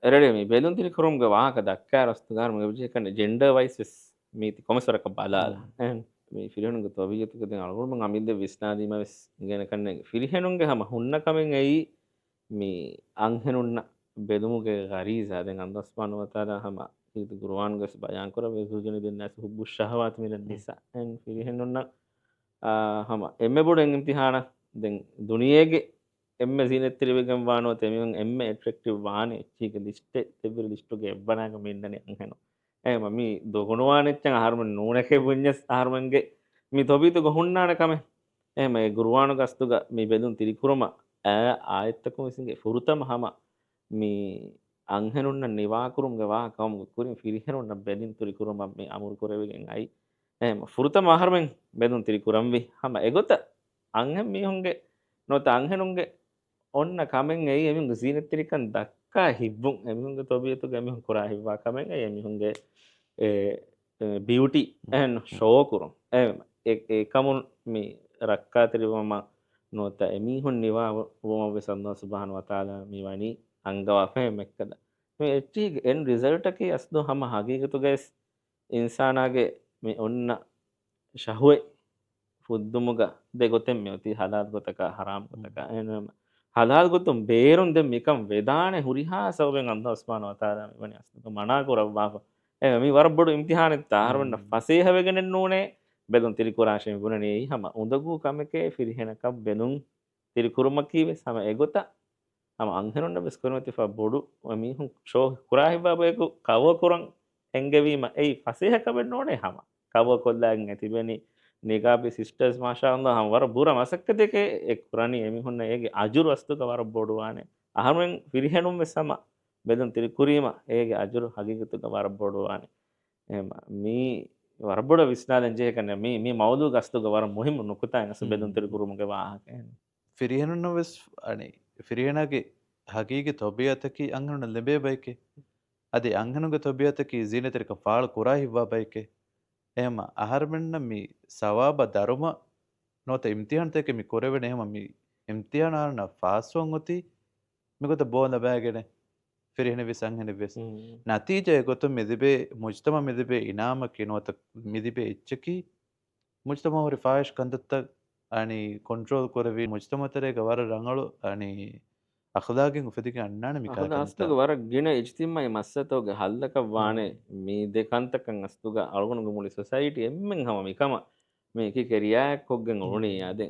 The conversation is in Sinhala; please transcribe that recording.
එරඩේ මේ බෙදුම් තිරි කුරුම්ගේ වාහක දක්කා රස්තුගාර මගේ විජයකන්නේ ජෙන්ඩර් වයිස් වෙස් මීති කොමසරක බලාලා මේ ෆිරිහනුන්ගේ තොවියතුක දැන් අලුගොඩම අමිද්ද විස්නාදීම වෙස් ඉගෙන කන්නේ ෆිරිහනුන්ගේ හැම හුන්න කමෙන් ඇයි මේ අංහෙනුන්න බෙදුමුගේ ගරීසා දැන් අල්ලාහ් සුබ්හානහු වතාලා හැම ಇದು ಗುರುವಾನ್ಗಸ್ ಬಯಾನ್ ಕೊರ ವೆಜುಜನಿ ದಿನ ಹುಬ್ಬು ಶಹವಾತ್ ಮಿನ ನಿಸಾ ಎನ್ ಫಿರಿಹೆನ್ನುನ್ನ ಹಮ ಎಮ್ಮೆ ಬುಡ ಇಂತಿಹಾನ ದೆನ್ ದುನಿಯೆಗೆ ಎಮ್ಮೆ ಝೀನೆತ್ತಿರಿವೆಗಂ ವಾನೋ ತೆಮಿಯಂ ಎಮ್ಮೆ ಅಟ್ರಾಕ್ಟಿವ್ ವಾನೆ ಚೀಗೆ ಲಿಸ್ಟೆ ತೆಬಿರಿ ಲಿಸ್ಟುಗೆ ಎಬ್ಬನಾಗ ಮಿನ್ನನೆ ಅಂಹೆನು ಎ ಮಮ್ಮಿ ದೊಗುಣವಾನೆಚ್ಚಂ ಆಹಾರಮನ್ ನೂನಕೆ ಬುඤ್ಞಸ್ ಆಹಾರಮನ್ಗೆ ಮಿ ತೊಬೀತು ಗೊಹುಣ್ಣಾನ ಕಮೆ ಎ ಮೆ ಗುರುವಾನು ಗಸ್ತುಗ ಮಿ ಬೆದುನ್ ತಿರಿಕುರಮ ಆ ಆಯತ್ತಕು ವಿಸಿಂಗೆ ಫುರುತಮ ಹಮ ಮಿ ಅಂಹೆನುನ್ನ ನಿವಾಕುರುಮ್ಗೆ ವಾಹಕವಮ್ಗೆ ಕುರಿಂ ಫಿರಿಹೆನುನ್ನ ಬೆದಿನ್ ತುರಿಕುರುಮ ಮಿ ಅಮುರು ಕೊರೆವೆಗೆನ್ ಐ එහෙම ෆුරුතම ආහාරමෙන් බෙදුම් තිරිකුරම්වි හම එගොත අංහෙන් මීහුන්ගේ නොත අංහෙනුන්ගේ ඔන්න කමෙන් එයි එමිහුන්ගේ සීනතිරිකන් දක්කා හිබ්බුන් එමිහුන්ගේ තොබියතුගේ එමිහුන් කුරා හිබ්වා කමෙන් එයි එමිහුන්ගේ බියුටි එහෙන් ෂෝ කුරුම් එහෙම ඒ කමුන් මි රක්කා තිරිවම නොත එමිහුන් නිවා වම වෙස් අල්ලාහ් සුබ්හානහු වතාලා මිවනි අංගවා ෆෙමෙක්කද මේ එච්චිගේ එන් රිසල්ට් එකේ අස්දු හම හගීගතුගේස් ඉන්සානාගේ මේ ඔන්න ශහුවේ ෆුද්දුමුග දෙගොතෙන් මෙවති හලාල් ගොතක හරාම් ගොතක එනම හලාල් ගොතුම් බේරුම් දෙම් මිකම් වේදානේ හුරිහා සවබෙන් අල්ලාහ් සුබ්හානහු වතාලා මෙවනි අස්තුක මනා කරවවා එමි වරබ්බඩු ඉම්තිහානෙත් තාරවන්න ෆසීහ වෙගෙන නූනේ බෙදුම් තිරිකුරාෂෙ ගුණනේ හම උඳගු කමකේ ෆිරිහෙනක බෙදුම් තිරිකුරුම කීවේ සම එගොත අම අංහරොන්න බෙස් කරනති ෆා බොඩු මිහුන් ෂෝ කුරාහිබාබේකු කව කුරන් ಎಂಗೆವೀಮ ಏಯ್ ಫಸೇಹ ಕಬೆಡ್ ನೋಡೆ ಹಮ ಕವ ಕೊಲ್ಲಾಂಗ್ ತಿಬೆನಿ ನಿಗಾಬಿ ಸಿಸ್ಟರ್ಸ್ ಮಾಶಾ ಅಲ್ಲಾಹ್ ಹಮ ವರ ಬೂರ ಮಸಕ್ಕದೆಕೆ ಎಕ್ ಕುರಾನಿ ಎಮಿ ಹುನ್ನ ಏಗೆ ಅಜುರು ಅಸ್ತುಕ ವರ ಬೋಡುವಾನೆ ಅಹಮೆನ್ ಫಿರಿಹೆನುಂ ವೆಸಮ ಬೆದನ್ ತಿರಿ ಕುರೀಮ ಏಗೆ ಅಜುರು ಹಗೀಗತುಕ ವರ ಬೋಡುವಾನೆ ಎಮ ಮೀ ವರಬೊಡ ವಿಸ್ನಾದೆನ್ ಜೇಕನೆ ಮೀ ಮೌದು ಗಸ್ತುಕ ವರ ಮುಹಿಮ್ ನುಕುತಾ ನಸ ಬೆದನ್ ತಿರಿ ಕುರುಮುಗೆ ವಾಹಕೆ ಫಿರಿಹೆನುನ್ನ ವೆಸ್ ಅಣಿ ಫಿರಿಹೆನಗೆ ಹಗೀಗೆ ತೊಬಿಯತಕಿ ಅಂಗನ ಲೆಬೆ ಬೈಕೆ ಅದಿ ಅಂಗನುಗೆ ತೊಬಿಯತಕಿ ಝೀನತರಿಕ ಫಾಳು ಕುರಾಹಿವ್ವಾ ಬೈಕೆ එහෙම අහර්මෙන්න මි සවාබ දරුම නොත ඉම්තිහාන්තයක මි කොරවෙන එහෙම මි ඉම්තිහානාරන ෆාස්වන් ඔති මිගොත බෝඳ බෑගෙන ෆිරිහෙන විසංහෙන වෙස් නතීජය ගොත මෙදිබේ මුජ්තම මෙදිබේ ඉනාමකි නොත මිදිබේ ඉච්චකි මුජ්තම හොරි ෆායෂ් කන්දත්ත අනි කොන්ට්‍රෝල් කොරවි මුජ්තමතරයක වර රංගලු අනි අඛලාගෙන් උපදික අන්නාන ಅಹದ මිකාකන්ත ಅಸ್ತುಗ ವರ ಗಿಣ ಇಜ್ತಿಮ್ಮೈ ಮಸ್ಸತೋಗ ಹಲ್ಲಕ ವಾಣೆ ಮೀ ದೆಕಂತಕಂ ಅಸ್ತುಗ ಅಳಗುಣಗ ಮುಳಿ ಸೊಸೈಟಿ ಎಮ್ಮೆಂ ಹಮ ಮಿಕಮ ಮೇಕಿ ಕೆರಿಯಾಕ್ ಹೊಗ್ಗೆಂ ಉಣಿ ಅದೆ